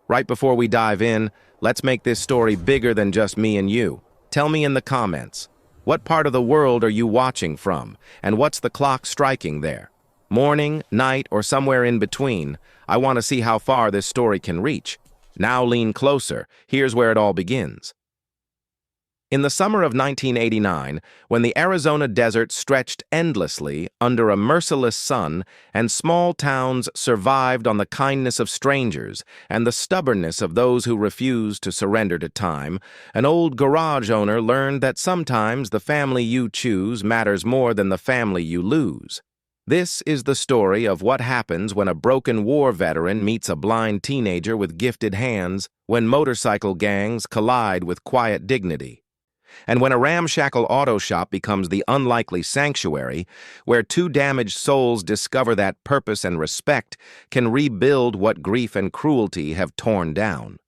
Right before we dive in, let's make this story bigger than just me and you. Tell me in the comments, what part of the world are you watching from, and what's the clock striking there? Morning, night, or somewhere in between? I want to see how far this story can reach. Now lean closer. Here's where it all begins. In the summer of 1989, when the Arizona desert stretched endlessly under a merciless sun and small towns survived on the kindness of strangers and the stubbornness of those who refused to surrender to time, an old garage owner learned that sometimes the family you choose matters more than the family you lose. This is the story of what happens when a broken war veteran meets a blind teenager with gifted hands, when motorcycle gangs collide with quiet dignity, and when a ramshackle auto shop becomes the unlikely sanctuary where two damaged souls discover that purpose and respect can rebuild what grief and cruelty have torn down.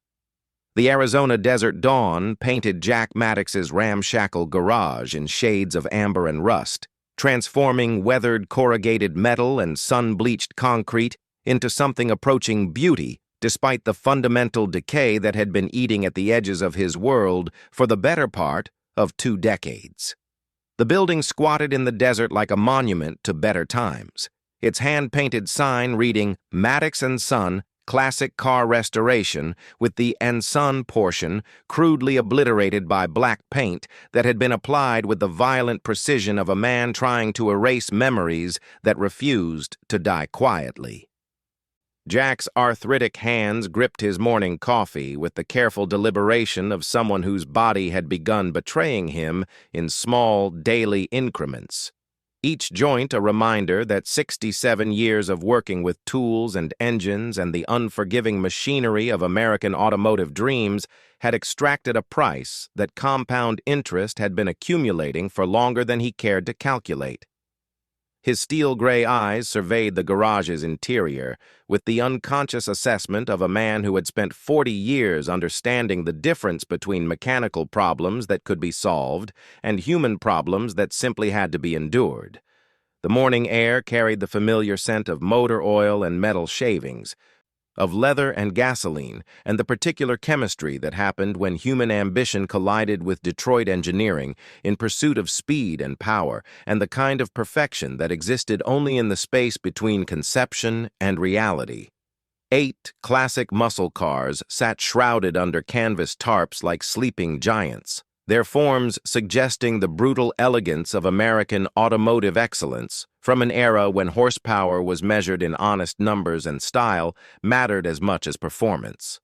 The Arizona desert dawn painted Jack Maddox's ramshackle garage in shades of amber and rust, transforming weathered corrugated metal and sun-bleached concrete into something approaching beauty, despite the fundamental decay that had been eating at the edges of his world for the better part of 2 decades. The building squatted in the desert like a monument to better times, its hand-painted sign reading Maddox & Son, Classic Car Restoration, with the & Son portion crudely obliterated by black paint that had been applied with the violent precision of a man trying to erase memories that refused to die quietly. Jack's arthritic hands gripped his morning coffee with the careful deliberation of someone whose body had begun betraying him in small, daily increments. Each joint a reminder that 67 years of working with tools and engines and the unforgiving machinery of American automotive dreams had extracted a price that compound interest had been accumulating for longer than he cared to calculate. His steel-gray eyes surveyed the garage's interior with the unconscious assessment of a man who had spent 40 years understanding the difference between mechanical problems that could be solved and human problems that simply had to be endured. The morning air carried the familiar scent of motor oil and metal shavings, of leather and gasoline, and the particular chemistry that happened when human ambition collided with Detroit engineering in pursuit of speed and power, and the kind of perfection that existed only in the space between conception and reality. 8 classic muscle cars sat shrouded under canvas tarps like sleeping giants, their forms suggesting the brutal elegance of American automotive excellence, from an era when horsepower was measured in honest numbers and style mattered as much as performance.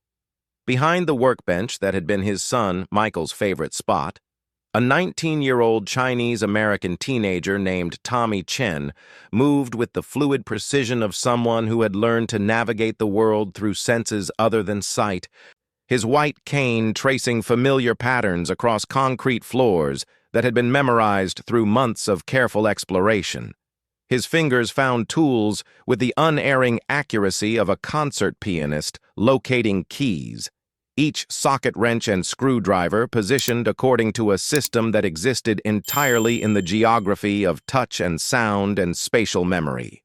Behind the workbench that had been his son Michael's favorite spot, a 19-year-old Chinese-American teenager named Tommy Chen moved with the fluid precision of someone who had learned to navigate the world through senses other than sight, his white cane tracing familiar patterns across concrete floors that had been memorized through months of careful exploration. His fingers found tools with the unerring accuracy of a concert pianist locating keys, each socket wrench and screwdriver positioned according to a system that existed entirely in the geography of touch and sound and spatial memory.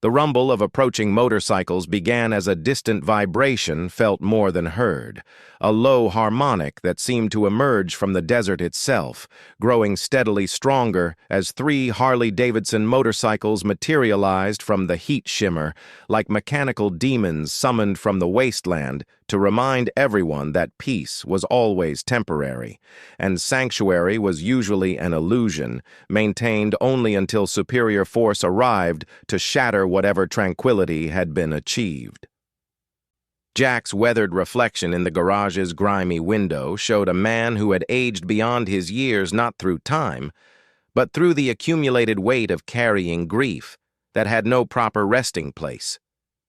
The rumble of approaching motorcycles began as a distant vibration felt more than heard, a low harmonic that seemed to emerge from the desert itself, growing steadily stronger as 3 Harley-Davidson motorcycles materialized from the heat shimmer, like mechanical demons summoned from the wasteland to remind everyone that peace was always temporary, and sanctuary was usually an illusion, maintained only until superior force arrived to shatter whatever tranquility had been achieved. Jack's weathered reflection in the garage's grimy window showed a man who had aged beyond his years not through time, but through the accumulated weight of carrying grief that had no proper resting place,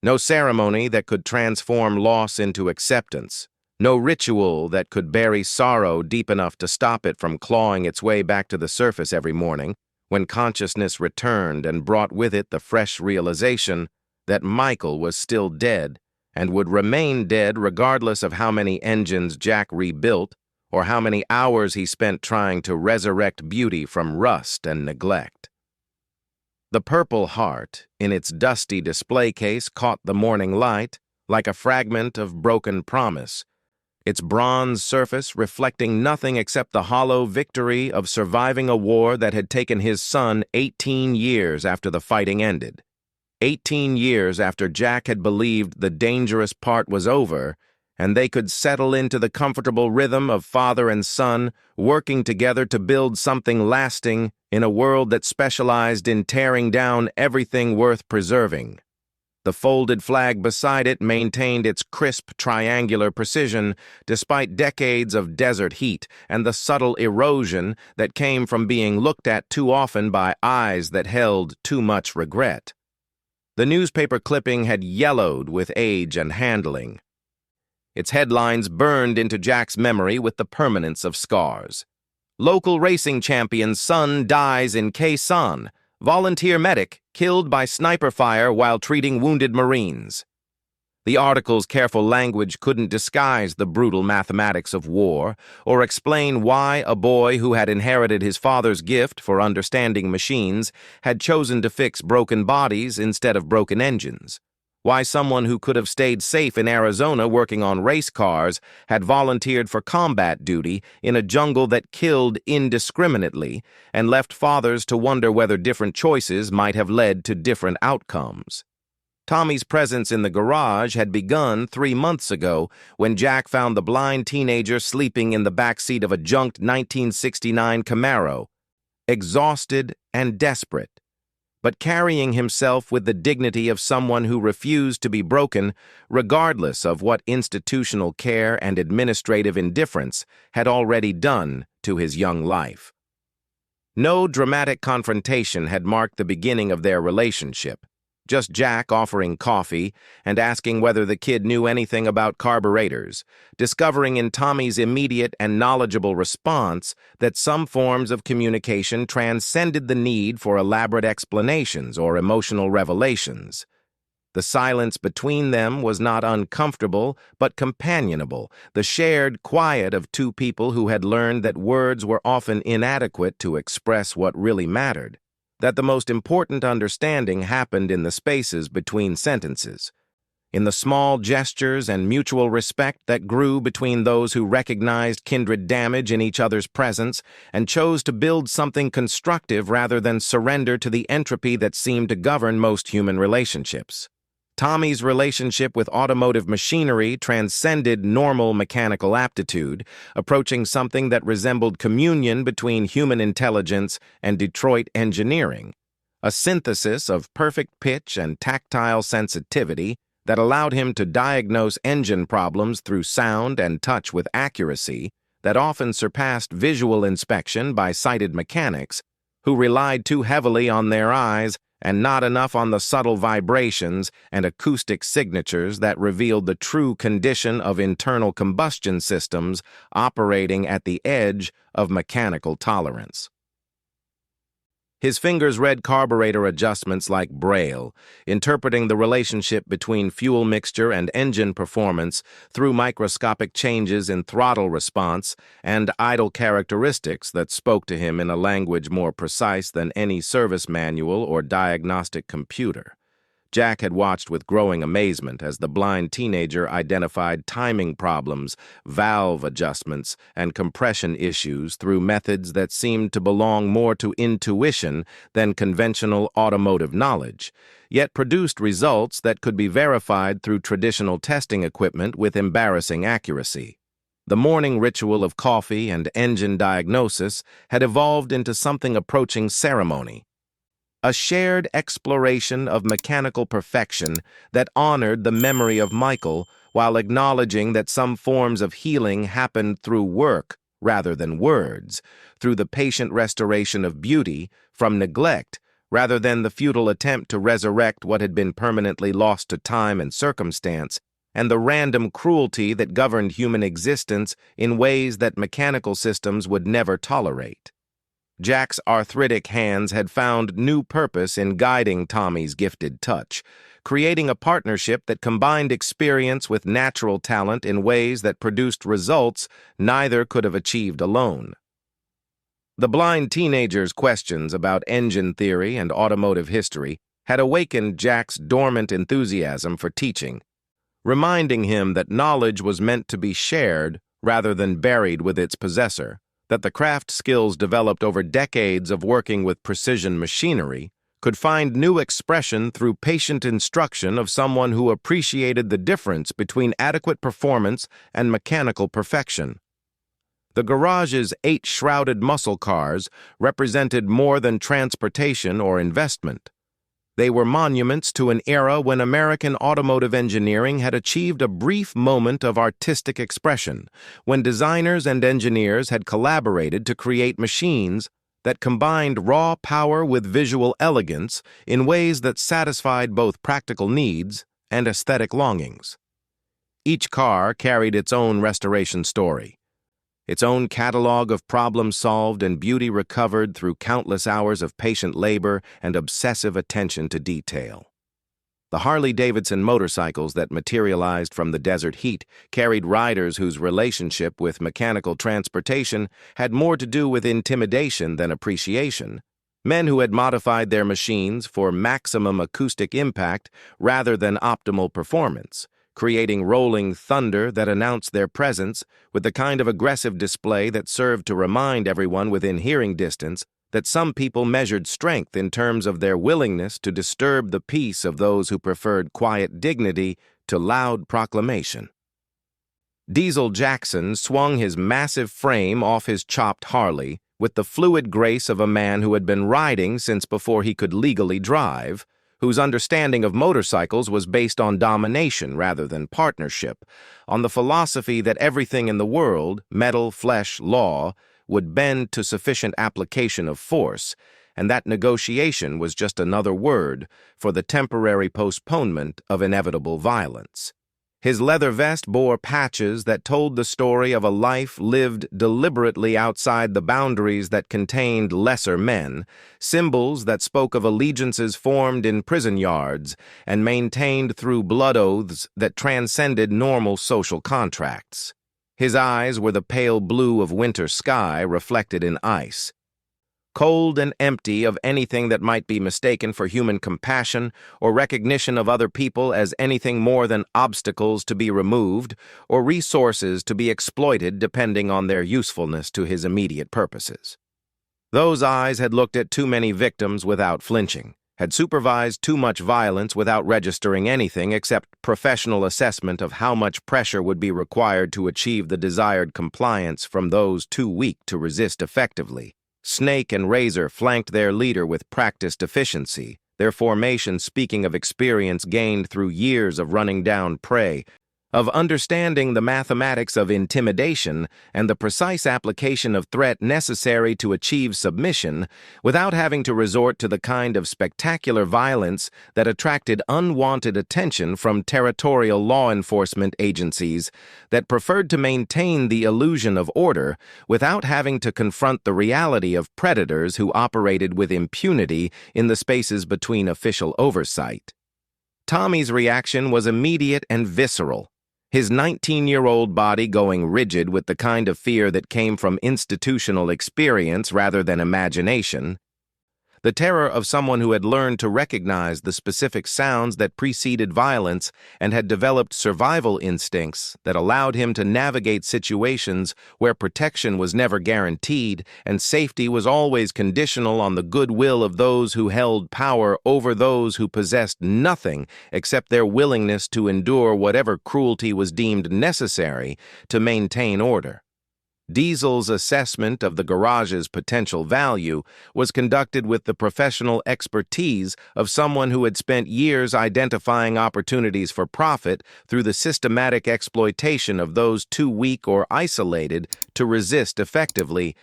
no ceremony that could transform loss into acceptance, no ritual that could bury sorrow deep enough to stop it from clawing its way back to the surface every morning, when consciousness returned and brought with it the fresh realization that Michael was still dead and would remain dead regardless of how many engines Jack rebuilt or how many hours he spent trying to resurrect beauty from rust and neglect. The Purple Heart, in its dusty display case, caught the morning light, like a fragment of broken promise, its bronze surface reflecting nothing except the hollow victory of surviving a war that had taken his son 18 years after the fighting ended. 18 years after Jack had believed the dangerous part was over, and they could settle into the comfortable rhythm of father and son, working together to build something lasting in a world that specialized in tearing down everything worth preserving. The folded flag beside it maintained its crisp triangular precision despite decades of desert heat and the subtle erosion that came from being looked at too often by eyes that held too much regret. The newspaper clipping had yellowed with age and handling. Its headlines burned into Jack's memory with the permanence of scars. Local racing champion's son dies in Quezon. Volunteer medic killed by sniper fire while treating wounded Marines. The article's careful language couldn't disguise the brutal mathematics of war or explain why a boy who had inherited his father's gift for understanding machines had chosen to fix broken bodies instead of broken engines. Why someone who could have stayed safe in Arizona working on race cars had volunteered for combat duty in a jungle that killed indiscriminately and left fathers to wonder whether different choices might have led to different outcomes. Tommy's presence in the garage had begun 3 months ago when Jack found the blind teenager sleeping in the backseat of a junked 1969 Camaro, exhausted and desperate, but carrying himself with the dignity of someone who refused to be broken, regardless of what institutional care and administrative indifference had already done to his young life. No dramatic confrontation had marked the beginning of their relationship, just Jack offering coffee and asking whether the kid knew anything about carburetors, discovering in Tommy's immediate and knowledgeable response that some forms of communication transcended the need for elaborate explanations or emotional revelations. The silence between them was not uncomfortable, but companionable, the shared quiet of two people who had learned that words were often inadequate to express what really mattered, that the most important understanding happened in the spaces between sentences, in the small gestures and mutual respect that grew between those who recognized kindred damage in each other's presence and chose to build something constructive rather than surrender to the entropy that seemed to govern most human relationships. Tommy's relationship with automotive machinery transcended normal mechanical aptitude, approaching something that resembled communion between human intelligence and Detroit engineering, a synthesis of perfect pitch and tactile sensitivity that allowed him to diagnose engine problems through sound and touch with accuracy that often surpassed visual inspection by sighted mechanics who relied too heavily on their eyes and not enough on the subtle vibrations and acoustic signatures that revealed the true condition of internal combustion systems operating at the edge of mechanical tolerance. His fingers read carburetor adjustments like Braille, interpreting the relationship between fuel mixture and engine performance through microscopic changes in throttle response and idle characteristics that spoke to him in a language more precise than any service manual or diagnostic computer. Jack had watched with growing amazement as the blind teenager identified timing problems, valve adjustments, and compression issues through methods that seemed to belong more to intuition than conventional automotive knowledge, yet produced results that could be verified through traditional testing equipment with embarrassing accuracy. The morning ritual of coffee and engine diagnosis had evolved into something approaching ceremony, a shared exploration of mechanical perfection that honored the memory of Michael while acknowledging that some forms of healing happened through work rather than words, through the patient restoration of beauty from neglect rather than the futile attempt to resurrect what had been permanently lost to time and circumstance, and the random cruelty that governed human existence in ways that mechanical systems would never tolerate. Jack's arthritic hands had found new purpose in guiding Tommy's gifted touch, creating a partnership that combined experience with natural talent in ways that produced results neither could have achieved alone. The blind teenager's questions about engine theory and automotive history had awakened Jack's dormant enthusiasm for teaching. reminding him that knowledge was meant to be shared rather than buried with its possessor, that the craft skills developed over decades of working with precision machinery could find new expression through patient instruction of someone who appreciated the difference between adequate performance and mechanical perfection. The garage's 8 shrouded muscle cars represented more than transportation or investment. They were monuments to an era when American automotive engineering had achieved a brief moment of artistic expression, when designers and engineers had collaborated to create machines that combined raw power with visual elegance in ways that satisfied both practical needs and aesthetic longings. Each car carried its own restoration story, its own catalog of problems solved and beauty recovered through countless hours of patient labor and obsessive attention to detail. The Harley-Davidson motorcycles that materialized from the desert heat carried riders whose relationship with mechanical transportation had more to do with intimidation than appreciation, men who had modified their machines for maximum acoustic impact rather than optimal performance, creating rolling thunder that announced their presence with the kind of aggressive display that served to remind everyone within hearing distance that some people measured strength in terms of their willingness to disturb the peace of those who preferred quiet dignity to loud proclamation. Diesel Jackson swung his massive frame off his chopped Harley with the fluid grace of a man who had been riding since before he could legally drive, whose understanding of motorcycles was based on domination rather than partnership, on the philosophy that everything in the world, metal, flesh, law, would bend to sufficient application of force, and that negotiation was just another word for the temporary postponement of inevitable violence. His leather vest bore patches that told the story of a life lived deliberately outside the boundaries that contained lesser men, symbols that spoke of allegiances formed in prison yards and maintained through blood oaths that transcended normal social contracts. His eyes were the pale blue of winter sky reflected in ice, cold and empty of anything that might be mistaken for human compassion or recognition of other people as anything more than obstacles to be removed or resources to be exploited depending on their usefulness to his immediate purposes. Those eyes had looked at too many victims without flinching, had supervised too much violence without registering anything except professional assessment of how much pressure would be required to achieve the desired compliance from those too weak to resist effectively. Snake and Razor flanked their leader with practiced efficiency, their formation speaking of experience gained through years of running down prey, of understanding the mathematics of intimidation and the precise application of threat necessary to achieve submission without having to resort to the kind of spectacular violence that attracted unwanted attention from territorial law enforcement agencies that preferred to maintain the illusion of order without having to confront the reality of predators who operated with impunity in the spaces between official oversight. Tommy's reaction was immediate and visceral, his 19-year-old body going rigid with the kind of fear that came from institutional experience rather than imagination. The terror of someone who had learned to recognize the specific sounds that preceded violence and had developed survival instincts that allowed him to navigate situations where protection was never guaranteed and safety was always conditional on the goodwill of those who held power over those who possessed nothing except their willingness to endure whatever cruelty was deemed necessary to maintain order. Diesel's assessment of the garage's potential value was conducted with the professional expertise of someone who had spent years identifying opportunities for profit through the systematic exploitation of those too weak or isolated to resist effectively,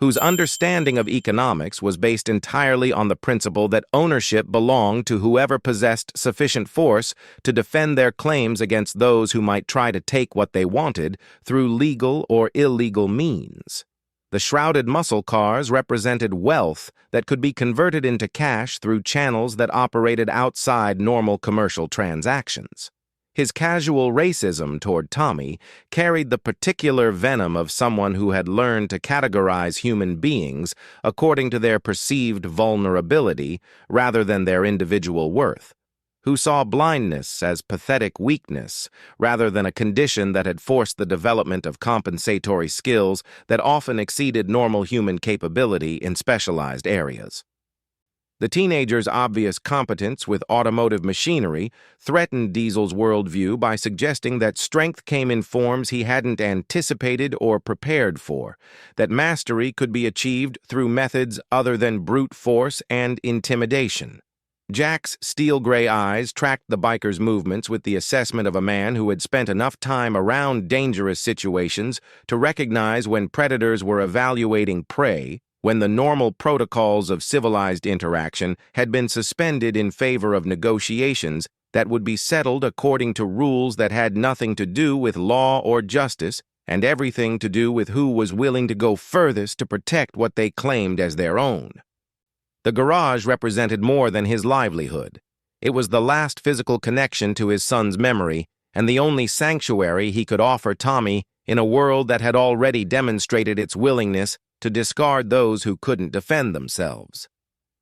whose understanding of economics was based entirely on the principle that ownership belonged to whoever possessed sufficient force to defend their claims against those who might try to take what they wanted through legal or illegal means. The shrouded muscle cars represented wealth that could be converted into cash through channels that operated outside normal commercial transactions. His casual racism toward Tommy carried the particular venom of someone who had learned to categorize human beings according to their perceived vulnerability rather than their individual worth. who saw blindness as pathetic weakness rather than a condition that had forced the development of compensatory skills that often exceeded normal human capability in specialized areas. The teenager's obvious competence with automotive machinery threatened Diesel's worldview by suggesting that strength came in forms he hadn't anticipated or prepared for, that mastery could be achieved through methods other than brute force and intimidation. Jack's steel-gray eyes tracked the biker's movements with the assessment of a man who had spent enough time around dangerous situations to recognize when predators were evaluating prey, when the normal protocols of civilized interaction had been suspended in favor of negotiations that would be settled according to rules that had nothing to do with law or justice and everything to do with who was willing to go furthest to protect what they claimed as their own. The garage represented more than his livelihood. It was the last physical connection to his son's memory and the only sanctuary he could offer Tommy in a world that had already demonstrated its willingness to discard those who couldn't defend themselves.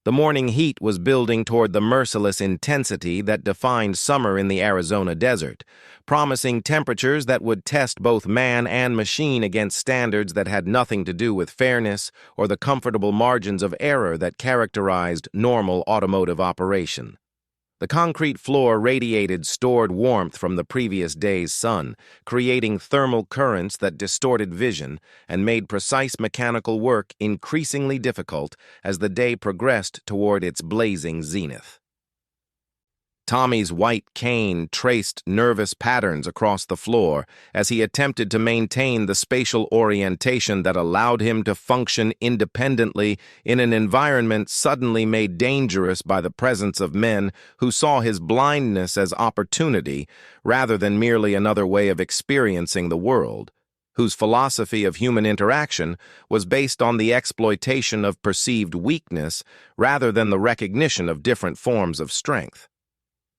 The morning heat was building toward the merciless intensity that defined summer in the Arizona desert, promising temperatures that would test both man and machine against standards that had nothing to do with fairness or the comfortable margins of error that characterized normal automotive operation. The concrete floor radiated stored warmth from the previous day's sun, creating thermal currents that distorted vision and made precise mechanical work increasingly difficult as the day progressed toward its blazing zenith. Tommy's white cane traced nervous patterns across the floor as he attempted to maintain the spatial orientation that allowed him to function independently in an environment suddenly made dangerous by the presence of men who saw his blindness as opportunity rather than merely another way of experiencing the world, whose philosophy of human interaction was based on the exploitation of perceived weakness rather than the recognition of different forms of strength.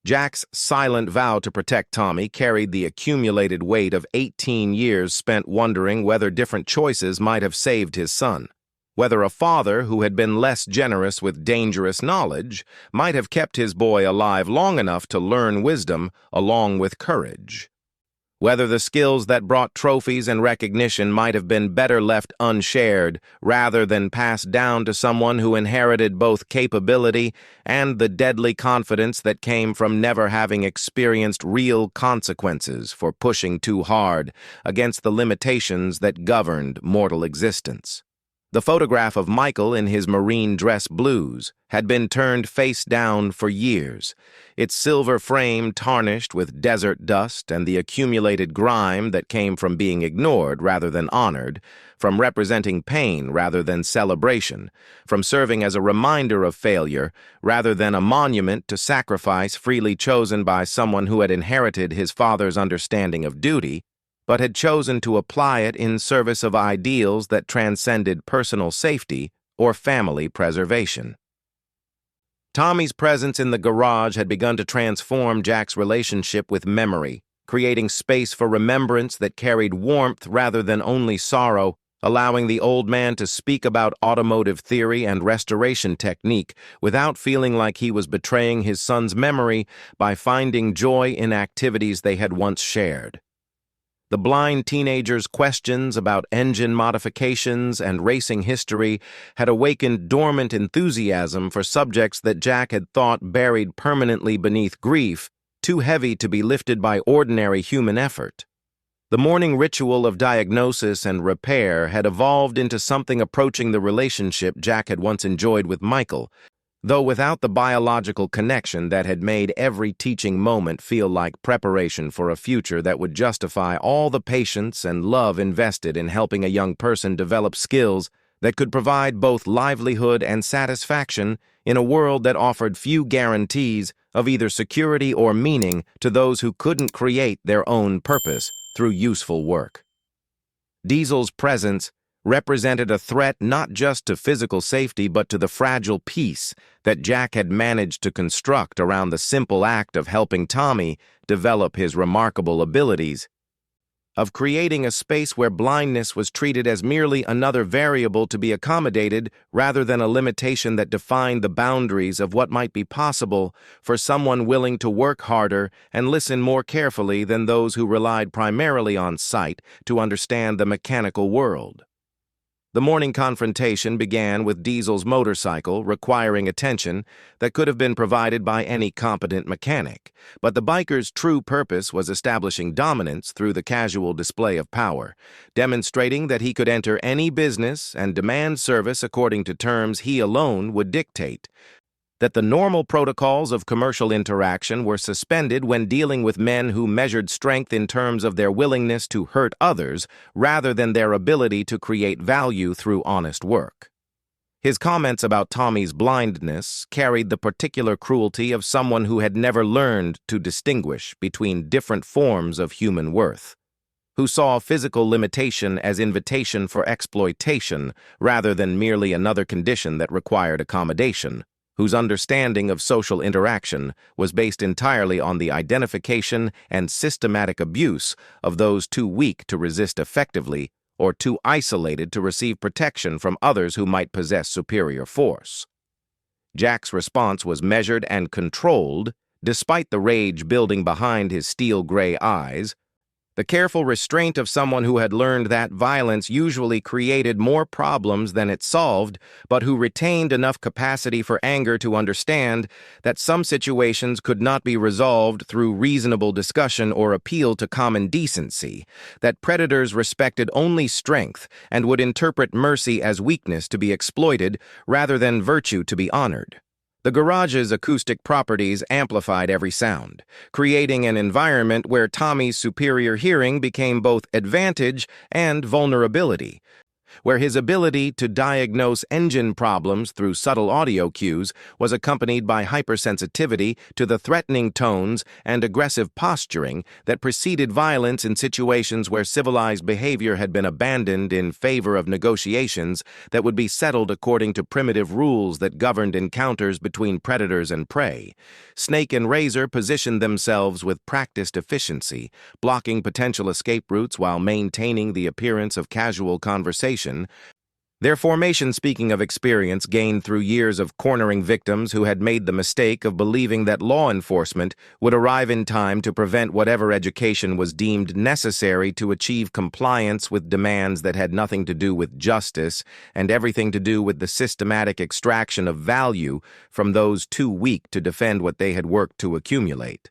Jack's silent vow to protect Tommy carried the accumulated weight of 18 years spent wondering whether different choices might have saved his son, whether a father who had been less generous with dangerous knowledge might have kept his boy alive long enough to learn wisdom along with courage, whether the skills that brought trophies and recognition might have been better left unshared rather than passed down to someone who inherited both capability and the deadly confidence that came from never having experienced real consequences for pushing too hard against the limitations that governed mortal existence. The photograph of Michael in his marine dress blues had been turned face down for years, its silver frame tarnished with desert dust and the accumulated grime that came from being ignored rather than honored, from representing pain rather than celebration, from serving as a reminder of failure rather than a monument to sacrifice freely chosen by someone who had inherited his father's understanding of duty, but had chosen to apply it in service of ideals that transcended personal safety or family preservation. Tommy's presence in the garage had begun to transform Jack's relationship with memory, creating space for remembrance that carried warmth rather than only sorrow, allowing the old man to speak about automotive theory and restoration technique without feeling like he was betraying his son's memory by finding joy in activities they had once shared. The blind teenager's questions about engine modifications and racing history had awakened dormant enthusiasm for subjects that Jack had thought buried permanently beneath grief, too heavy to be lifted by ordinary human effort. The morning ritual of diagnosis and repair had evolved into something approaching the relationship Jack had once enjoyed with Michael, though without the biological connection that had made every teaching moment feel like preparation for a future that would justify all the patience and love invested in helping a young person develop skills that could provide both livelihood and satisfaction in a world that offered few guarantees of either security or meaning to those who couldn't create their own purpose through useful work. Diesel's presence represented a threat not just to physical safety but to the fragile peace that Jack had managed to construct around the simple act of helping Tommy develop his remarkable abilities. of creating a space where blindness was treated as merely another variable to be accommodated rather than a limitation that defined the boundaries of what might be possible for someone willing to work harder and listen more carefully than those who relied primarily on sight to understand the mechanical world. The morning confrontation began with Diesel's motorcycle requiring attention that could have been provided by any competent mechanic, but the biker's true purpose was establishing dominance through the casual display of power, demonstrating that he could enter any business and demand service according to terms he alone would dictate, that the normal protocols of commercial interaction were suspended when dealing with men who measured strength in terms of their willingness to hurt others rather than their ability to create value through honest work. His comments about Tommy's blindness carried the particular cruelty of someone who had never learned to distinguish between different forms of human worth, who saw physical limitation as invitation for exploitation rather than merely another condition that required accommodation, whose understanding of social interaction was based entirely on the identification and systematic abuse of those too weak to resist effectively or too isolated to receive protection from others who might possess superior force. Jack's response was measured and controlled, despite the rage building behind his steel-gray eyes, the careful restraint of someone who had learned that violence usually created more problems than it solved, but who retained enough capacity for anger to understand that some situations could not be resolved through reasonable discussion or appeal to common decency, that predators respected only strength and would interpret mercy as weakness to be exploited rather than virtue to be honored. The garage's acoustic properties amplified every sound, creating an environment where Tommy's superior hearing became both advantage and vulnerability, where his ability to diagnose engine problems through subtle audio cues was accompanied by hypersensitivity to the threatening tones and aggressive posturing that preceded violence in situations where civilized behavior had been abandoned in favor of negotiations that would be settled according to primitive rules that governed encounters between predators and prey. Snake and Razor positioned themselves with practiced efficiency, blocking potential escape routes while maintaining the appearance of casual conversation. Their formation, speaking of experience gained through years of cornering victims who had made the mistake of believing that law enforcement would arrive in time to prevent whatever education was deemed necessary to achieve compliance with demands that had nothing to do with justice and everything to do with the systematic extraction of value from those too weak to defend what they had worked to accumulate.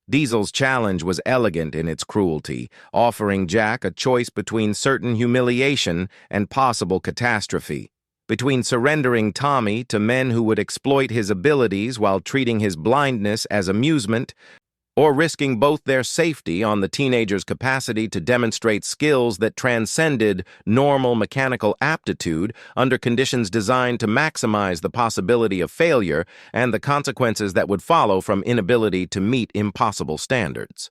Diesel's challenge was elegant in its cruelty, offering Jack a choice between certain humiliation and possible catastrophe, between surrendering Tommy to men who would exploit his abilities while treating his blindness as amusement, or risking both their safety on the teenager's capacity to demonstrate skills that transcended normal mechanical aptitude under conditions designed to maximize the possibility of failure and the consequences that would follow from inability to meet impossible standards.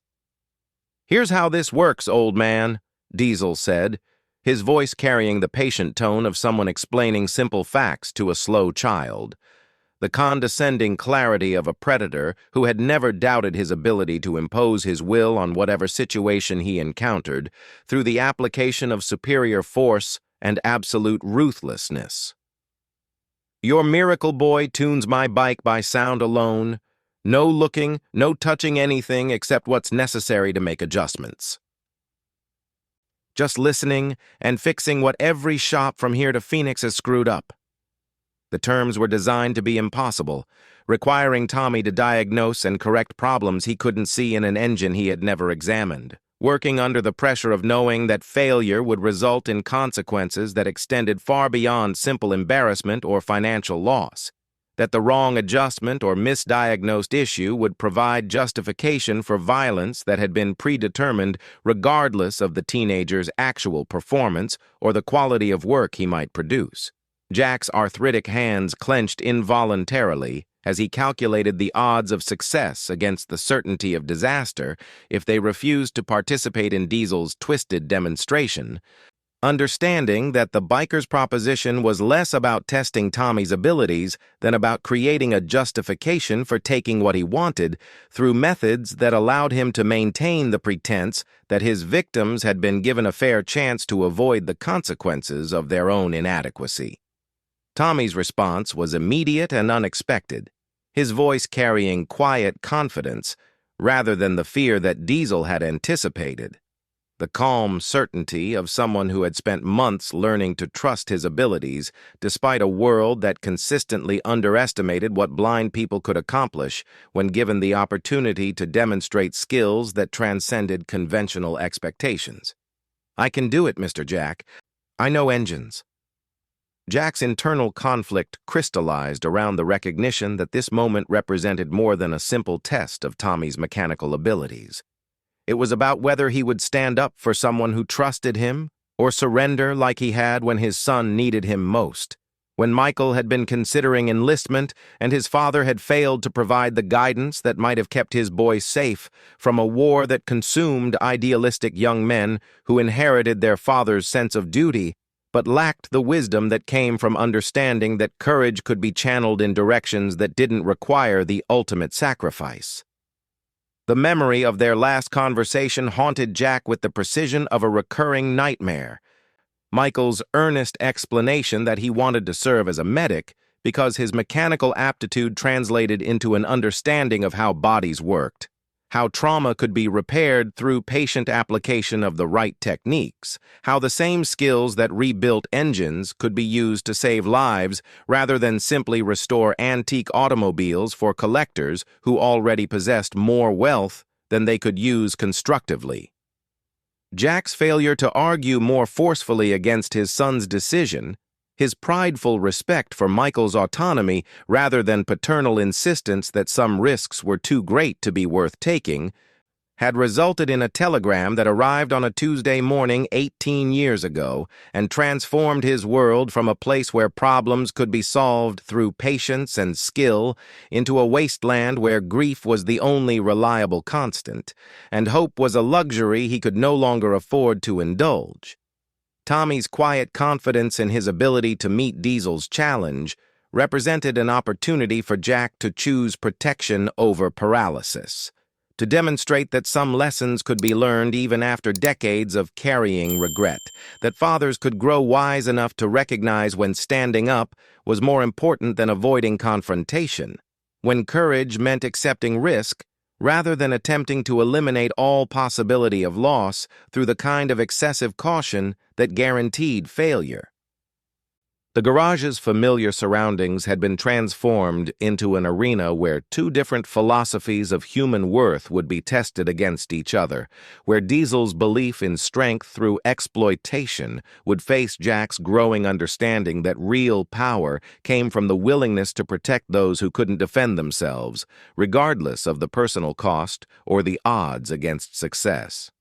"Here's how this works, old man," Diesel said, his voice carrying the patient tone of someone explaining simple facts to a slow child, the condescending clarity of a predator who had never doubted his ability to impose his will on whatever situation he encountered through the application of superior force and absolute ruthlessness. "Your miracle boy tunes my bike by sound alone. No looking, no touching anything except what's necessary to make adjustments. Just listening and fixing what every shop from here to Phoenix has screwed up." The terms were designed to be impossible, requiring Tommy to diagnose and correct problems he couldn't see in an engine he had never examined, working under the pressure of knowing that failure would result in consequences that extended far beyond simple embarrassment or financial loss, that the wrong adjustment or misdiagnosed issue would provide justification for violence that had been predetermined regardless of the teenager's actual performance or the quality of work he might produce. Jack's arthritic hands clenched involuntarily as he calculated the odds of success against the certainty of disaster if they refused to participate in Diesel's twisted demonstration, understanding that the biker's proposition was less about testing Tommy's abilities than about creating a justification for taking what he wanted through methods that allowed him to maintain the pretense that his victims had been given a fair chance to avoid the consequences of their own inadequacy. Tommy's response was immediate and unexpected, his voice carrying quiet confidence rather than the fear that Diesel had anticipated. The calm certainty of someone who had spent months learning to trust his abilities, despite a world that consistently underestimated what blind people could accomplish when given the opportunity to demonstrate skills that transcended conventional expectations. "I can do it, Mr. Jack. I know engines." Jack's internal conflict crystallized around the recognition that this moment represented more than a simple test of Tommy's mechanical abilities. It was about whether he would stand up for someone who trusted him or surrender like he had when his son needed him most, when Michael had been considering enlistment and his father had failed to provide the guidance that might have kept his boy safe from a war that consumed idealistic young men who inherited their father's sense of duty but lacked the wisdom that came from understanding that courage could be channeled in directions that didn't require the ultimate sacrifice. The memory of their last conversation haunted Jack with the precision of a recurring nightmare. Michael's earnest explanation that he wanted to serve as a medic because his mechanical aptitude translated into an understanding of how bodies worked, how trauma could be repaired through patient application of the right techniques, how the same skills that rebuilt engines could be used to save lives rather than simply restore antique automobiles for collectors who already possessed more wealth than they could use constructively. Jack's failure to argue more forcefully against his son's decision, his prideful respect for Michael's autonomy rather than paternal insistence that some risks were too great to be worth taking, had resulted in a telegram that arrived on a Tuesday morning 18 years ago and transformed his world from a place where problems could be solved through patience and skill into a wasteland where grief was the only reliable constant, and hope was a luxury he could no longer afford to indulge. Tommy's quiet confidence in his ability to meet Diesel's challenge represented an opportunity for Jack to choose protection over paralysis, to demonstrate that some lessons could be learned even after decades of carrying regret, that fathers could grow wise enough to recognize when standing up was more important than avoiding confrontation, when courage meant accepting risk rather than attempting to eliminate all possibility of loss through the kind of excessive caution that guaranteed failure. The garage's familiar surroundings had been transformed into an arena where two different philosophies of human worth would be tested against each other, where Diesel's belief in strength through exploitation would face Jack's growing understanding that real power came from the willingness to protect those who couldn't defend themselves, regardless of the personal cost or the odds against success.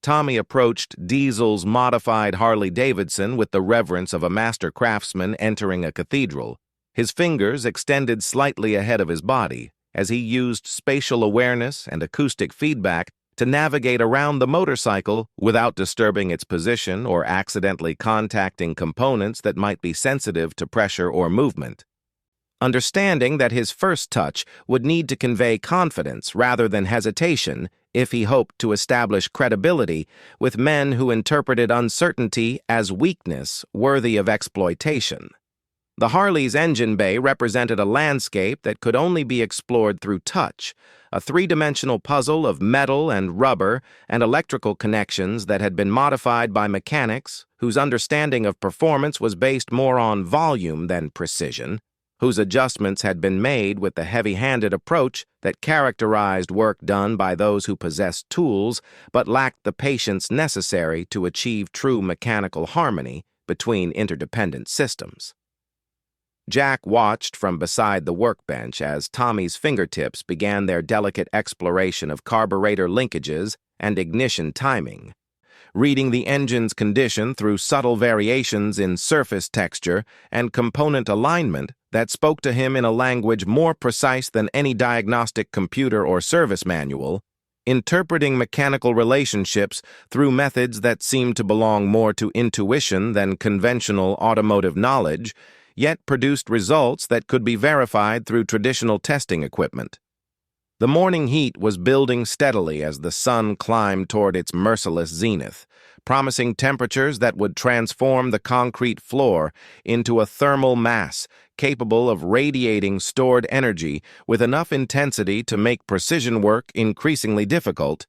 Tommy approached Diesel's modified Harley-Davidson with the reverence of a master craftsman entering a cathedral, his fingers extended slightly ahead of his body as he used spatial awareness and acoustic feedback to navigate around the motorcycle without disturbing its position or accidentally contacting components that might be sensitive to pressure or movement. Understanding that his first touch would need to convey confidence rather than hesitation if he hoped to establish credibility with men who interpreted uncertainty as weakness worthy of exploitation. The Harley's engine bay represented a landscape that could only be explored through touch, a three-dimensional puzzle of metal and rubber and electrical connections that had been modified by mechanics whose understanding of performance was based more on volume than precision, whose adjustments had been made with the heavy-handed approach that characterized work done by those who possessed tools but lacked the patience necessary to achieve true mechanical harmony between interdependent systems. Jack watched from beside the workbench as Tommy's fingertips began their delicate exploration of carburetor linkages and ignition timing, reading the engine's condition through subtle variations in surface texture and component alignment that spoke to him in a language more precise than any diagnostic computer or service manual. interpreting mechanical relationships through methods that seemed to belong more to intuition than conventional automotive knowledge, yet produced results that could be verified through traditional testing equipment. The morning heat was building steadily as the sun climbed toward its merciless zenith, promising temperatures that would transform the concrete floor into a thermal mass capable of radiating stored energy with enough intensity to make precision work increasingly difficult.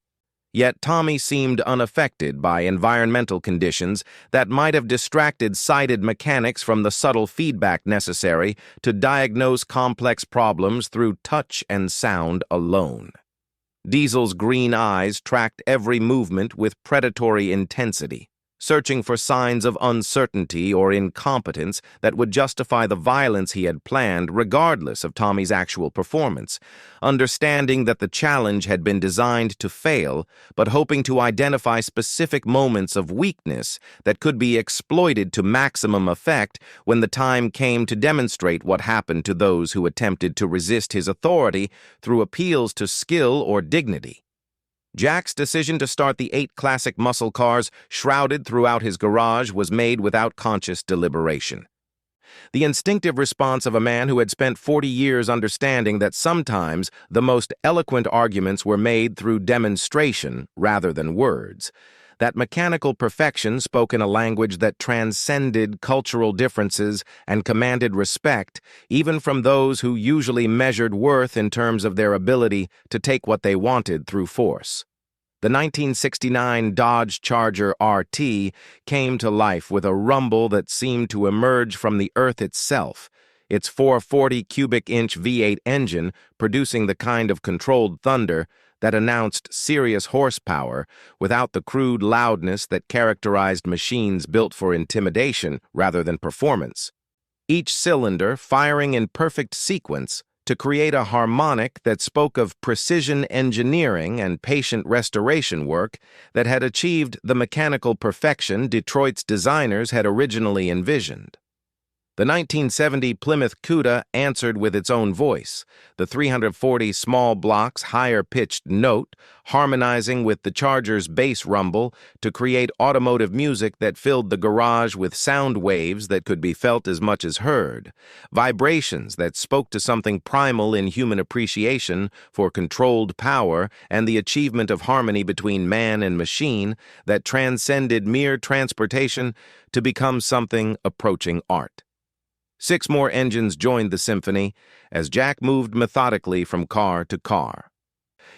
Yet Tommy seemed unaffected by environmental conditions that might have distracted sighted mechanics from the subtle feedback necessary to diagnose complex problems through touch and sound alone. Diesel's green eyes tracked every movement with predatory intensity, searching for signs of uncertainty or incompetence that would justify the violence he had planned regardless of Tommy's actual performance, understanding that the challenge had been designed to fail, but hoping to identify specific moments of weakness that could be exploited to maximum effect when the time came to demonstrate what happened to those who attempted to resist his authority through appeals to skill or dignity. Jack's decision to start the 8 classic muscle cars shrouded throughout his garage was made without conscious deliberation. The instinctive response of a man who had spent 40 years understanding that sometimes the most eloquent arguments were made through demonstration rather than words, that mechanical perfection spoke in a language that transcended cultural differences and commanded respect even from those who usually measured worth in terms of their ability to take what they wanted through force. The 1969 Dodge Charger RT came to life with a rumble that seemed to emerge from the earth itself, its 440 cubic inch V8 engine producing the kind of controlled thunder that announced serious horsepower without the crude loudness that characterized machines built for intimidation rather than performance. Each cylinder firing in perfect sequence to create a harmonic that spoke of precision engineering and patient restoration work that had achieved the mechanical perfection Detroit's designers had originally envisioned. The 1970 Plymouth Cuda answered with its own voice, the 340 small blocks higher-pitched note harmonizing with the Charger's bass rumble to create automotive music that filled the garage with sound waves that could be felt as much as heard, vibrations that spoke to something primal in human appreciation for controlled power and the achievement of harmony between man and machine that transcended mere transportation to become something approaching art. 6 more engines joined the symphony as Jack moved methodically from car to car,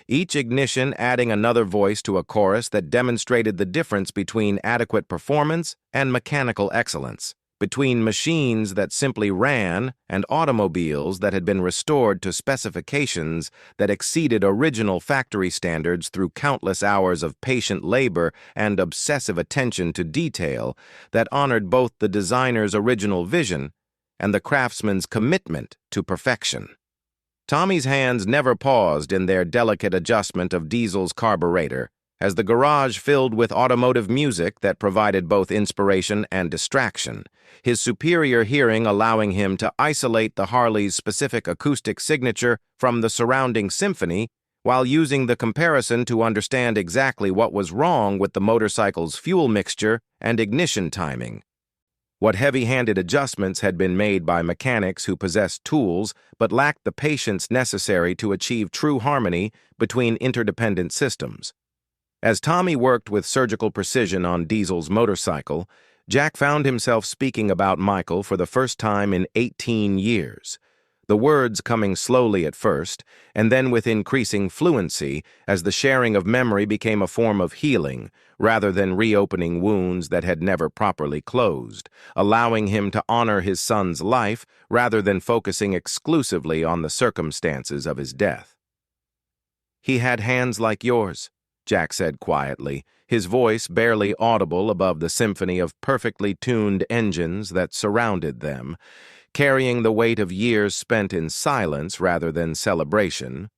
each ignition adding another voice to a chorus that demonstrated the difference between adequate performance and mechanical excellence, between machines that simply ran and automobiles that had been restored to specifications that exceeded original factory standards through countless hours of patient labor and obsessive attention to detail that honored both the designer's original vision and the craftsman's commitment to perfection. Tommy's hands never paused in their delicate adjustment of Diesel's carburetor as the garage filled with automotive music that provided both inspiration and distraction, his superior hearing allowing him to isolate the Harley's specific acoustic signature from the surrounding symphony while using the comparison to understand exactly what was wrong with the motorcycle's fuel mixture and ignition timing. What heavy-handed adjustments had been made by mechanics who possessed tools but lacked the patience necessary to achieve true harmony between interdependent systems. As Tommy worked with surgical precision on Diesel's motorcycle, Jack found himself speaking about Michael for the first time in 18 years, the words coming slowly at first, and then with increasing fluency as the sharing of memory became a form of healing, rather than reopening wounds that had never properly closed, allowing him to honor his son's life rather than focusing exclusively on the circumstances of his death. "He had hands like yours," Jack said quietly, his voice barely audible above the symphony of perfectly tuned engines that surrounded them, carrying the weight of years spent in silence rather than celebration,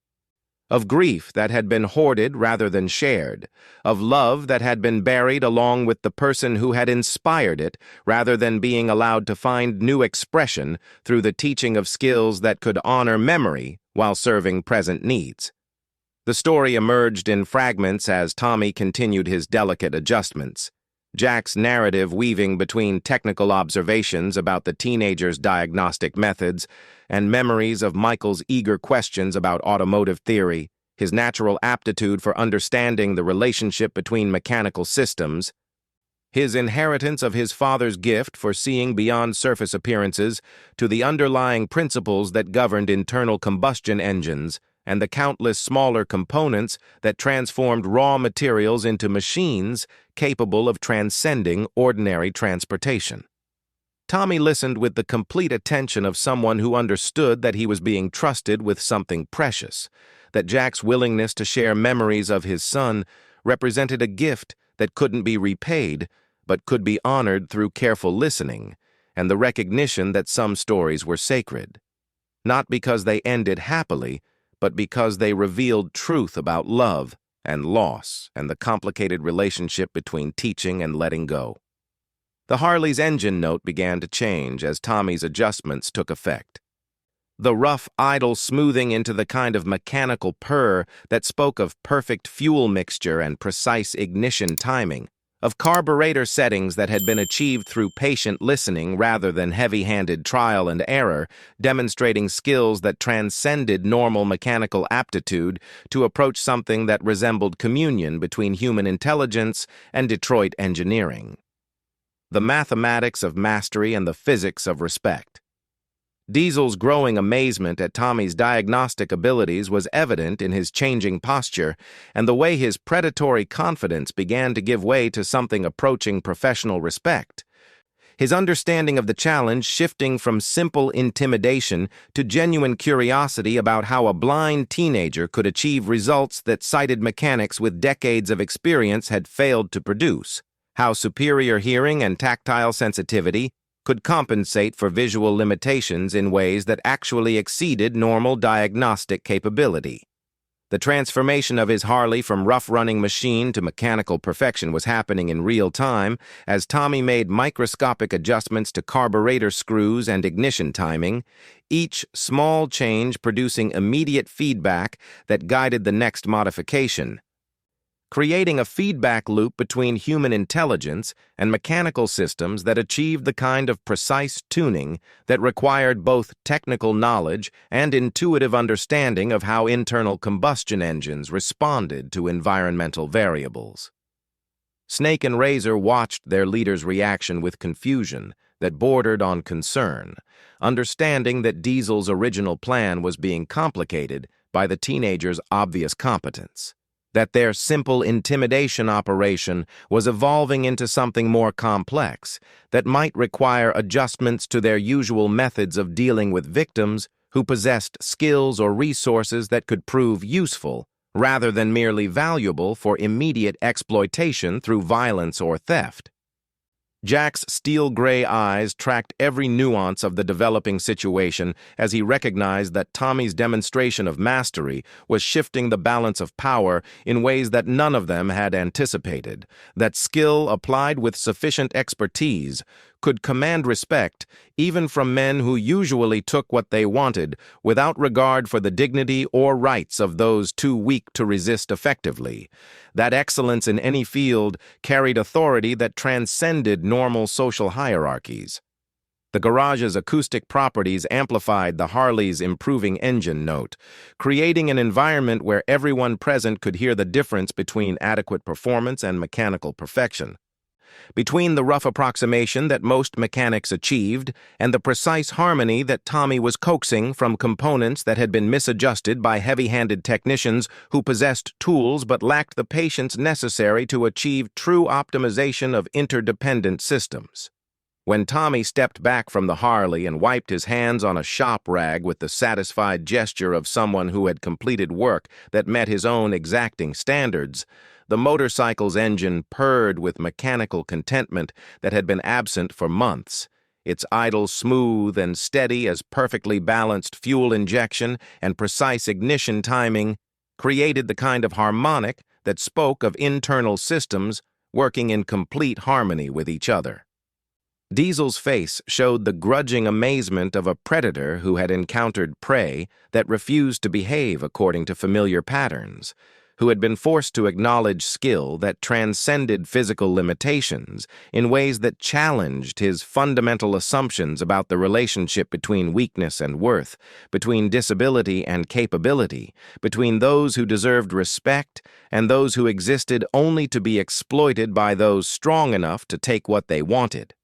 of grief that had been hoarded rather than shared, of love that had been buried along with the person who had inspired it rather than being allowed to find new expression through the teaching of skills that could honor memory while serving present needs. The story emerged in fragments as Tommy continued his delicate adjustments, Jack's narrative weaving between technical observations about the teenager's diagnostic methods and memories of Michael's eager questions about automotive theory, his natural aptitude for understanding the relationship between mechanical systems, his inheritance of his father's gift for seeing beyond surface appearances to the underlying principles that governed internal combustion engines, and the countless smaller components that transformed raw materials into machines capable of transcending ordinary transportation. Tommy listened with the complete attention of someone who understood that he was being trusted with something precious, that Jack's willingness to share memories of his son represented a gift that couldn't be repaid, but could be honored through careful listening and the recognition that some stories were sacred, not because they ended happily, but because they revealed truth about love and loss and the complicated relationship between teaching and letting go. The Harley's engine note began to change as Tommy's adjustments took effect. The rough idle smoothing into the kind of mechanical purr that spoke of perfect fuel mixture and precise ignition timing, of carburetor settings that had been achieved through patient listening rather than heavy-handed trial and error, demonstrating skills that transcended normal mechanical aptitude to approach something that resembled communion between human intelligence and Detroit engineering. The mathematics of mastery and the physics of respect. Diesel's growing amazement at Tommy's diagnostic abilities was evident in his changing posture and the way his predatory confidence began to give way to something approaching professional respect. His understanding of the challenge shifting from simple intimidation to genuine curiosity about how a blind teenager could achieve results that sighted mechanics with decades of experience had failed to produce, how superior hearing and tactile sensitivity could compensate for visual limitations in ways that actually exceeded normal diagnostic capability. The transformation of his Harley from rough-running machine to mechanical perfection was happening in real time as Tommy made microscopic adjustments to carburetor screws and ignition timing, each small change producing immediate feedback that guided the next modification, creating a feedback loop between human intelligence and mechanical systems that achieved the kind of precise tuning that required both technical knowledge and intuitive understanding of how internal combustion engines responded to environmental variables. Snake and Razor watched their leader's reaction with confusion that bordered on concern, understanding that Diesel's original plan was being complicated by the teenager's obvious competence, that their simple intimidation operation was evolving into something more complex that might require adjustments to their usual methods of dealing with victims who possessed skills or resources that could prove useful rather than merely valuable for immediate exploitation through violence or theft. Jack's steel-gray eyes tracked every nuance of the developing situation as he recognized that Tommy's demonstration of mastery was shifting the balance of power in ways that none of them had anticipated, that skill applied with sufficient expertise could command respect even from men who usually took what they wanted without regard for the dignity or rights of those too weak to resist effectively. That excellence in any field carried authority that transcended normal social hierarchies. The garage's acoustic properties amplified the Harley's improving engine note, creating an environment where everyone present could hear the difference between adequate performance and mechanical perfection, between the rough approximation that most mechanics achieved and the precise harmony that Tommy was coaxing from components that had been misadjusted by heavy-handed technicians who possessed tools but lacked the patience necessary to achieve true optimization of interdependent systems. When Tommy stepped back from the Harley and wiped his hands on a shop rag with the satisfied gesture of someone who had completed work that met his own exacting standards, the motorcycle's engine purred with mechanical contentment that had been absent for months, its idle smooth and steady as perfectly balanced fuel injection and precise ignition timing created the kind of harmonic that spoke of internal systems working in complete harmony with each other. Diesel's face showed the grudging amazement of a predator who had encountered prey that refused to behave according to familiar patterns, who had been forced to acknowledge skill that transcended physical limitations in ways that challenged his fundamental assumptions about the relationship between weakness and worth, between disability and capability, between those who deserved respect and those who existed only to be exploited by those strong enough to take what they wanted.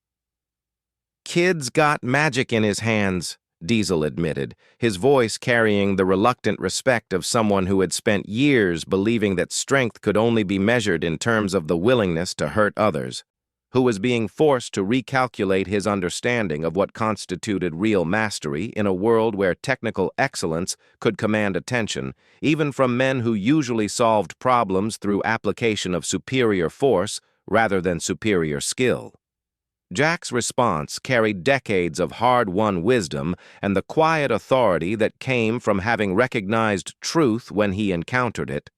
"Kid's got magic in his hands," Diesel admitted, his voice carrying the reluctant respect of someone who had spent years believing that strength could only be measured in terms of the willingness to hurt others, who was being forced to recalculate his understanding of what constituted real mastery in a world where technical excellence could command attention, even from men who usually solved problems through application of superior force rather than superior skill. Jack's response carried decades of hard-won wisdom and the quiet authority that came from having recognized truth when he encountered it,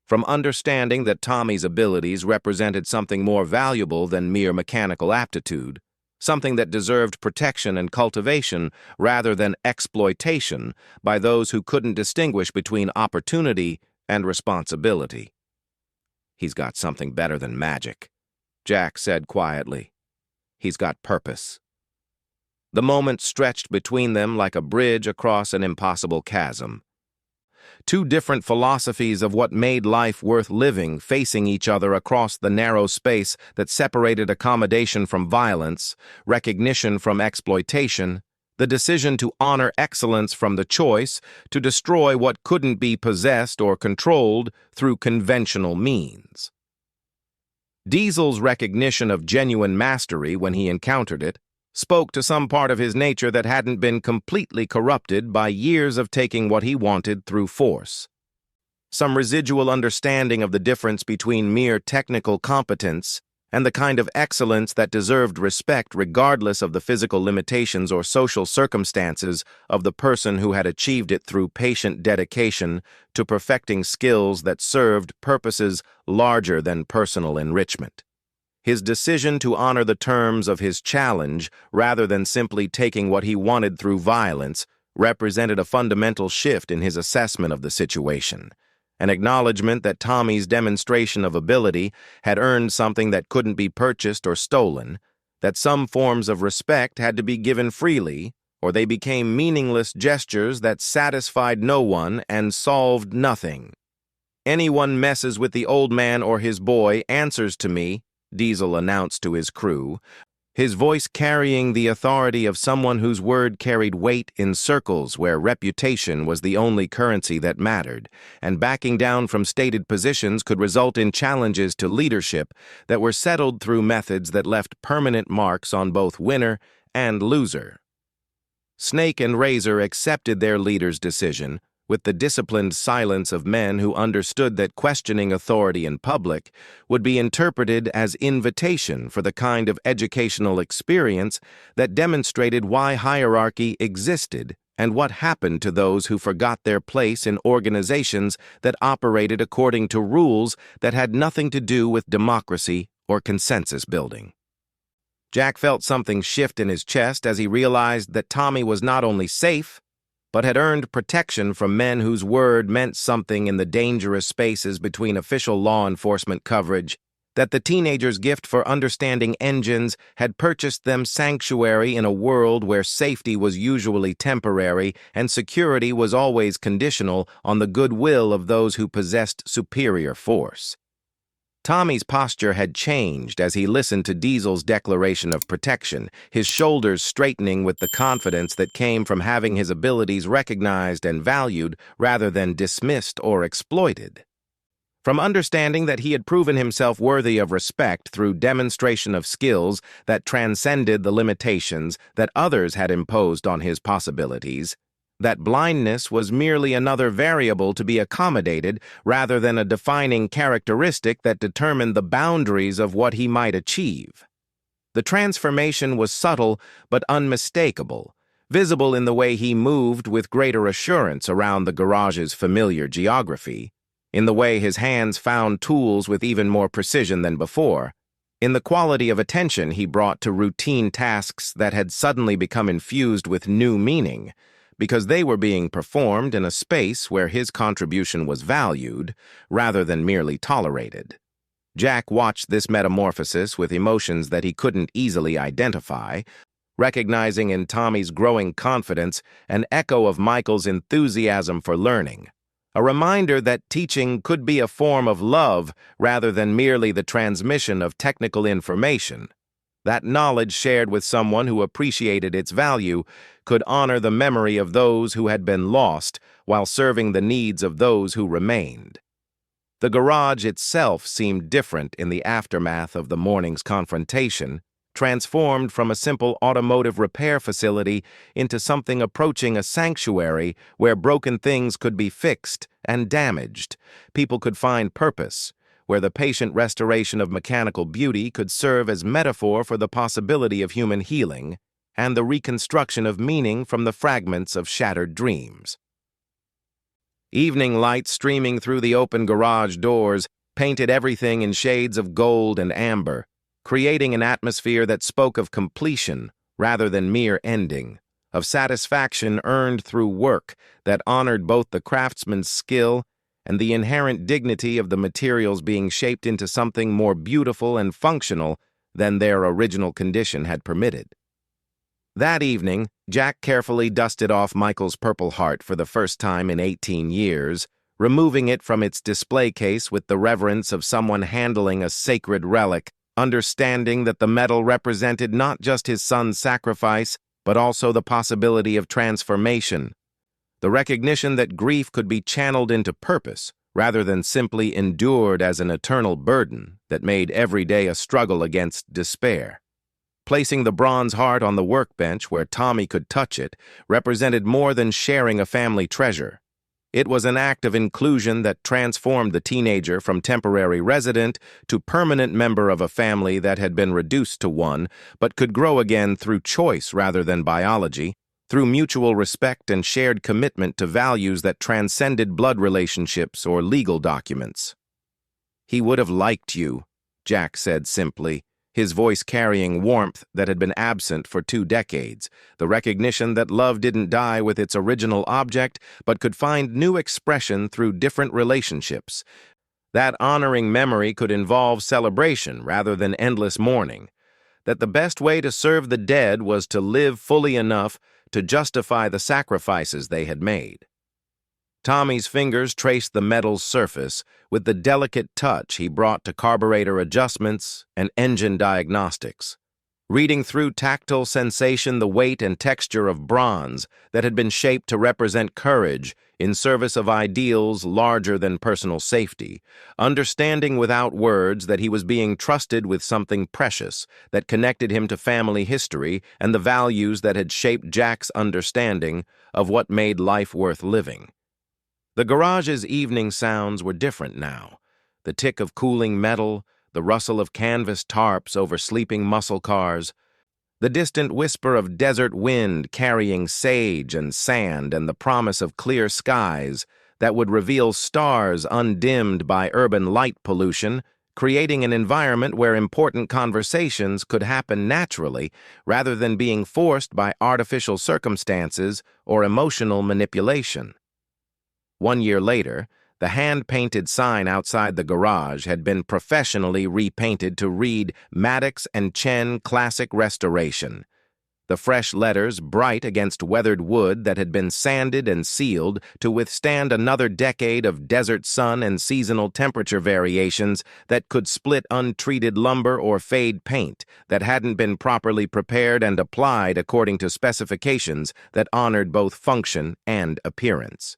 from understanding that Tommy's abilities represented something more valuable than mere mechanical aptitude, something that deserved protection and cultivation rather than exploitation by those who couldn't distinguish between opportunity and responsibility. "He's got something better than magic," Jack said quietly. "He's got purpose." The moment stretched between them like a bridge across an impossible chasm. Two different philosophies of what made life worth living facing each other across the narrow space that separated accommodation from violence, recognition from exploitation, the decision to honor excellence from the choice to destroy what couldn't be possessed or controlled through conventional means. Diesel's recognition of genuine mastery when he encountered it spoke to some part of his nature that hadn't been completely corrupted by years of taking what he wanted through force. Some residual understanding of the difference between mere technical competence and the kind of excellence that deserved respect regardless of the physical limitations or social circumstances of the person who had achieved it through patient dedication to perfecting skills that served purposes larger than personal enrichment. His decision to honor the terms of his challenge rather than simply taking what he wanted through violence represented a fundamental shift in his assessment of the situation. An acknowledgement that Tommy's demonstration of ability had earned something that couldn't be purchased or stolen, that some forms of respect had to be given freely, or they became meaningless gestures that satisfied no one and solved nothing. "Anyone messes with the old man or his boy answers to me," Diesel announced to his crew, his voice carrying the authority of someone whose word carried weight in circles where reputation was the only currency that mattered, and backing down from stated positions could result in challenges to leadership that were settled through methods that left permanent marks on both winner and loser. Snake and Razor accepted their leader's decision, with the disciplined silence of men who understood that questioning authority in public would be interpreted as invitation for the kind of educational experience that demonstrated why hierarchy existed and what happened to those who forgot their place in organizations that operated according to rules that had nothing to do with democracy or consensus building. Jack felt something shift in his chest as he realized that Tommy was not only safe, but had earned protection from men whose word meant something in the dangerous spaces between official law enforcement coverage, that the teenager's gift for understanding engines had purchased them sanctuary in a world where safety was usually temporary and security was always conditional on the goodwill of those who possessed superior force. Tommy's posture had changed as he listened to Diesel's declaration of protection, his shoulders straightening with the confidence that came from having his abilities recognized and valued rather than dismissed or exploited. From understanding that he had proven himself worthy of respect through demonstration of skills that transcended the limitations that others had imposed on his possibilities, that blindness was merely another variable to be accommodated rather than a defining characteristic that determined the boundaries of what he might achieve. The transformation was subtle but unmistakable, visible in the way he moved with greater assurance around the garage's familiar geography, in the way his hands found tools with even more precision than before, in the quality of attention he brought to routine tasks that had suddenly become infused with new meaning, because they were being performed in a space where his contribution was valued rather than merely tolerated. Jack watched this metamorphosis with emotions that he couldn't easily identify, recognizing in Tommy's growing confidence an echo of Michael's enthusiasm for learning, a reminder that teaching could be a form of love rather than merely the transmission of technical information. That knowledge shared with someone who appreciated its value could honor the memory of those who had been lost while serving the needs of those who remained. The garage itself seemed different in the aftermath of the morning's confrontation, transformed from a simple automotive repair facility into something approaching a sanctuary where broken things could be fixed and damaged, people could find purpose, where the patient restoration of mechanical beauty could serve as metaphor for the possibility of human healing and the reconstruction of meaning from the fragments of shattered dreams. Evening light streaming through the open garage doors painted everything in shades of gold and amber, creating an atmosphere that spoke of completion rather than mere ending, of satisfaction earned through work that honored both the craftsman's skill and the inherent dignity of the materials being shaped into something more beautiful and functional than their original condition had permitted. That evening, Jack carefully dusted off Michael's Purple Heart for the first time in 18 years, removing it from its display case with the reverence of someone handling a sacred relic, understanding that the metal represented not just his son's sacrifice, but also the possibility of transformation, the recognition that grief could be channeled into purpose rather than simply endured as an eternal burden that made every day a struggle against despair. Placing the bronze heart on the workbench where Tommy could touch it represented more than sharing a family treasure. It was an act of inclusion that transformed the teenager from temporary resident to permanent member of a family that had been reduced to one, but could grow again through choice rather than biology, through mutual respect and shared commitment to values that transcended blood relationships or legal documents. "He would have liked you," Jack said simply, his voice carrying warmth that had been absent for 2 decades, the recognition that love didn't die with its original object, but could find new expression through different relationships. That honoring memory could involve celebration rather than endless mourning. That the best way to serve the dead was to live fully enough to justify the sacrifices they had made. Tommy's fingers traced the metal's surface with the delicate touch he brought to carburetor adjustments and engine diagnostics, reading through tactile sensation the weight and texture of bronze that had been shaped to represent courage in service of ideals larger than personal safety, understanding without words that he was being trusted with something precious that connected him to family history and the values that had shaped Jack's understanding of what made life worth living. The garage's evening sounds were different now. The tick of cooling metal, the rustle of canvas tarps over sleeping muscle cars, the distant whisper of desert wind carrying sage and sand and the promise of clear skies that would reveal stars undimmed by urban light pollution, creating an environment where important conversations could happen naturally rather than being forced by artificial circumstances or emotional manipulation. 1 year later, the hand-painted sign outside the garage had been professionally repainted to read Maddox and Chen Classic Restoration. The fresh letters bright against weathered wood that had been sanded and sealed to withstand another decade of desert sun and seasonal temperature variations that could split untreated lumber or fade paint that hadn't been properly prepared and applied according to specifications that honored both function and appearance.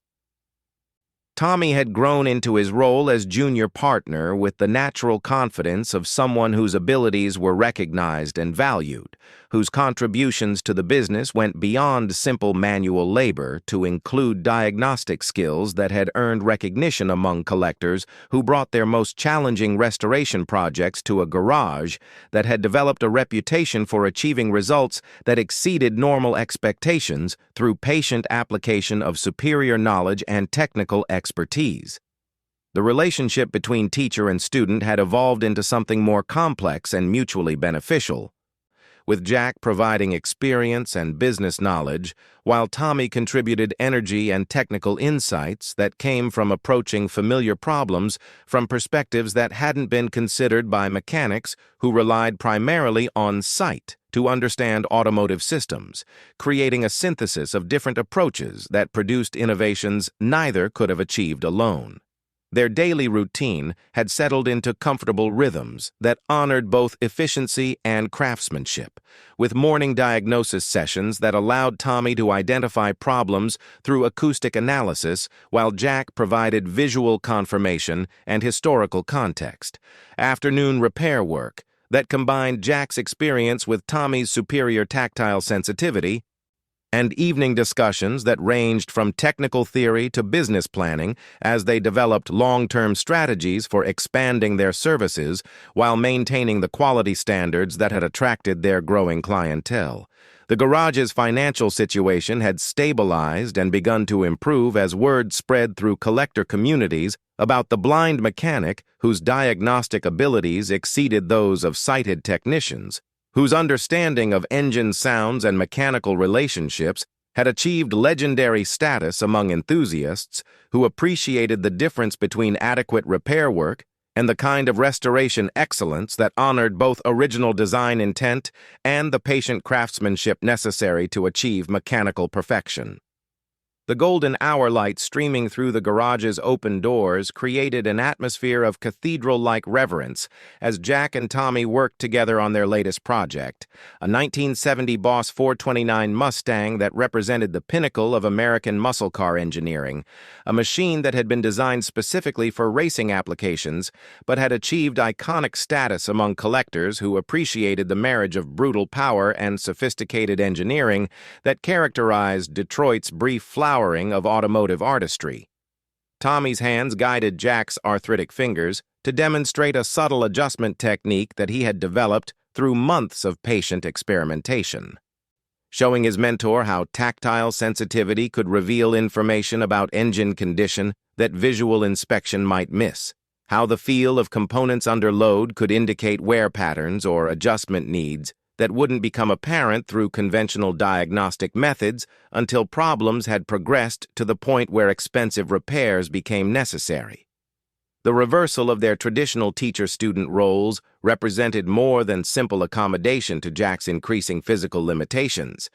Tommy had grown into his role as junior partner with the natural confidence of someone whose abilities were recognized and valued, whose contributions to the business went beyond simple manual labor to include diagnostic skills that had earned recognition among collectors who brought their most challenging restoration projects to a garage that had developed a reputation for achieving results that exceeded normal expectations through patient application of superior knowledge and technical expertise. The relationship between teacher and student had evolved into something more complex and mutually beneficial, with Jack providing experience and business knowledge, while Tommy contributed energy and technical insights that came from approaching familiar problems from perspectives that hadn't been considered by mechanics who relied primarily on sight to understand automotive systems, creating a synthesis of different approaches that produced innovations neither could have achieved alone. Their daily routine had settled into comfortable rhythms that honored both efficiency and craftsmanship, with morning diagnosis sessions that allowed Tommy to identify problems through acoustic analysis while Jack provided visual confirmation and historical context, afternoon repair work that combined Jack's experience with Tommy's superior tactile sensitivity, and evening discussions that ranged from technical theory to business planning as they developed long-term strategies for expanding their services while maintaining the quality standards that had attracted their growing clientele. The garage's financial situation had stabilized and begun to improve as word spread through collector communities about the blind mechanic whose diagnostic abilities exceeded those of sighted technicians, whose understanding of engine sounds and mechanical relationships had achieved legendary status among enthusiasts who appreciated the difference between adequate repair work and the kind of restoration excellence that honored both original design intent and the patient craftsmanship necessary to achieve mechanical perfection. The golden hour light streaming through the garage's open doors created an atmosphere of cathedral-like reverence as Jack and Tommy worked together on their latest project, a 1970 Boss 429 Mustang that represented the pinnacle of American muscle car engineering, a machine that had been designed specifically for racing applications but had achieved iconic status among collectors who appreciated the marriage of brutal power and sophisticated engineering that characterized Detroit's brief flowering of automotive artistry. Tommy's hands guided Jack's arthritic fingers to demonstrate a subtle adjustment technique that he had developed through months of patient experimentation, showing his mentor how tactile sensitivity could reveal information about engine condition that visual inspection might miss, how the feel of components under load could indicate wear patterns or adjustment needs that wouldn't become apparent through conventional diagnostic methods until problems had progressed to the point where expensive repairs became necessary. The reversal of their traditional teacher-student roles represented more than simple accommodation to Jack's increasing physical limitations.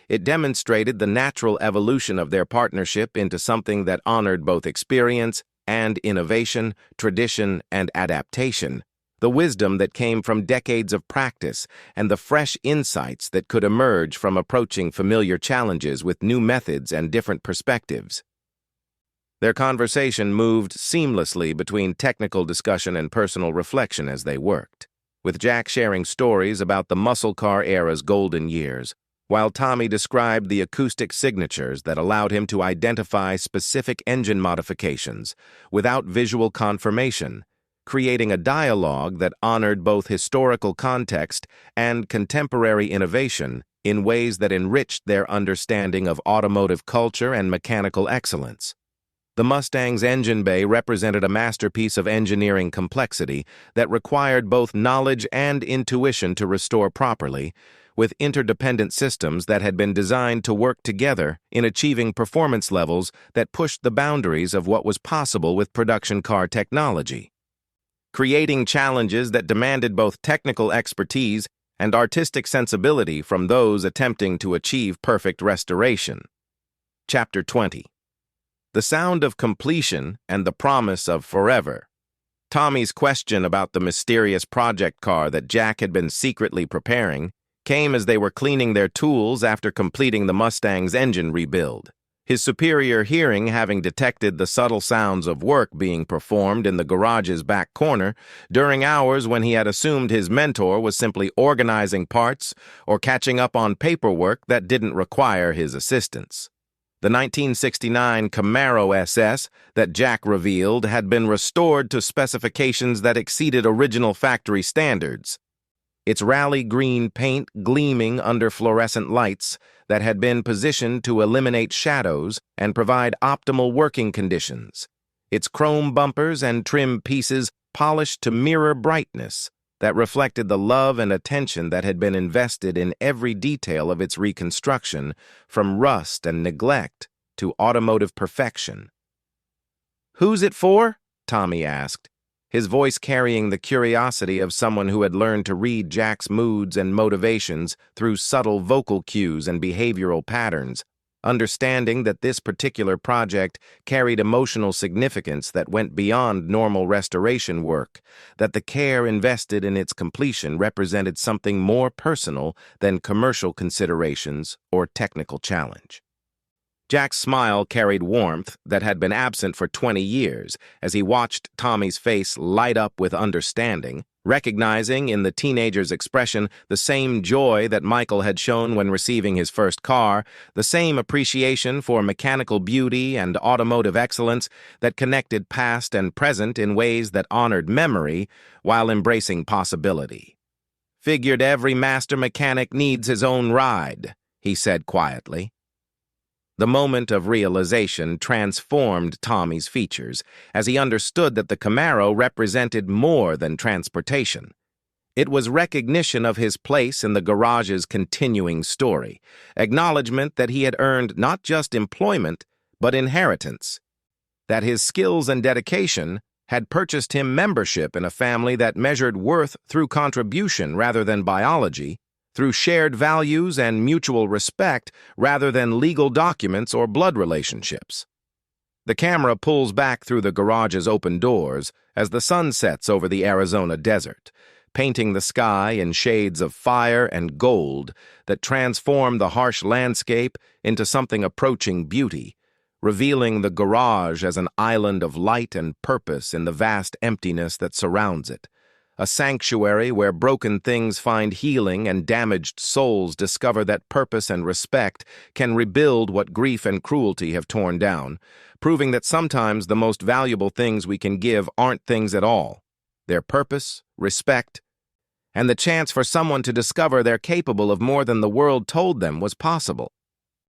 It demonstrated the natural evolution of their partnership into something that honored both experience and innovation, tradition and adaptation, the wisdom that came from decades of practice, and the fresh insights that could emerge from approaching familiar challenges with new methods and different perspectives. Their conversation moved seamlessly between technical discussion and personal reflection as they worked, with Jack sharing stories about the muscle car era's golden years, while Tommy described the acoustic signatures that allowed him to identify specific engine modifications without visual confirmation, creating a dialogue that honored both historical context and contemporary innovation in ways that enriched their understanding of automotive culture and mechanical excellence. The Mustang's engine bay represented a masterpiece of engineering complexity that required both knowledge and intuition to restore properly, with interdependent systems that had been designed to work together in achieving performance levels that pushed the boundaries of what was possible with production car technology, creating challenges that demanded both technical expertise and artistic sensibility from those attempting to achieve perfect restoration. Chapter 20. The Sound of Completion and the Promise of Forever. Tommy's question about the mysterious project car that Jack had been secretly preparing came as they were cleaning their tools after completing the Mustang's engine rebuild, his superior hearing having detected the subtle sounds of work being performed in the garage's back corner during hours when he had assumed his mentor was simply organizing parts or catching up on paperwork that didn't require his assistance. The 1969 Camaro SS that Jack revealed had been restored to specifications that exceeded original factory standards, its rally green paint gleaming under fluorescent lights that had been positioned to eliminate shadows and provide optimal working conditions. its chrome bumpers and trim pieces polished to mirror brightness that reflected the love and attention that had been invested in every detail of its reconstruction, from rust and neglect to automotive perfection. "Who's it for?" Tommy asked, his voice carrying the curiosity of someone who had learned to read Jack's moods and motivations through subtle vocal cues and behavioral patterns, understanding that this particular project carried emotional significance that went beyond normal restoration work, that the care invested in its completion represented something more personal than commercial considerations or technical challenge. Jack's smile carried warmth that had been absent for 20 years as he watched Tommy's face light up with understanding, recognizing in the teenager's expression the same joy that Michael had shown when receiving his first car, the same appreciation for mechanical beauty and automotive excellence that connected past and present in ways that honored memory while embracing possibility. "Figured every master mechanic needs his own ride," he said quietly. The moment of realization transformed Tommy's features as he understood that the Camaro represented more than transportation. It was recognition of his place in the garage's continuing story, acknowledgement that he had earned not just employment, but inheritance, that his skills and dedication had purchased him membership in a family that measured worth through contribution rather than biology, through shared values and mutual respect rather than legal documents or blood relationships. The camera pulls back through the garage's open doors as the sun sets over the Arizona desert, painting the sky in shades of fire and gold that transform the harsh landscape into something approaching beauty, revealing the garage as an island of light and purpose in the vast emptiness that surrounds it. A sanctuary where broken things find healing and damaged souls discover that purpose and respect can rebuild what grief and cruelty have torn down, proving that sometimes the most valuable things we can give aren't things at all. Their purpose, respect, and the chance for someone to discover they're capable of more than the world told them was possible.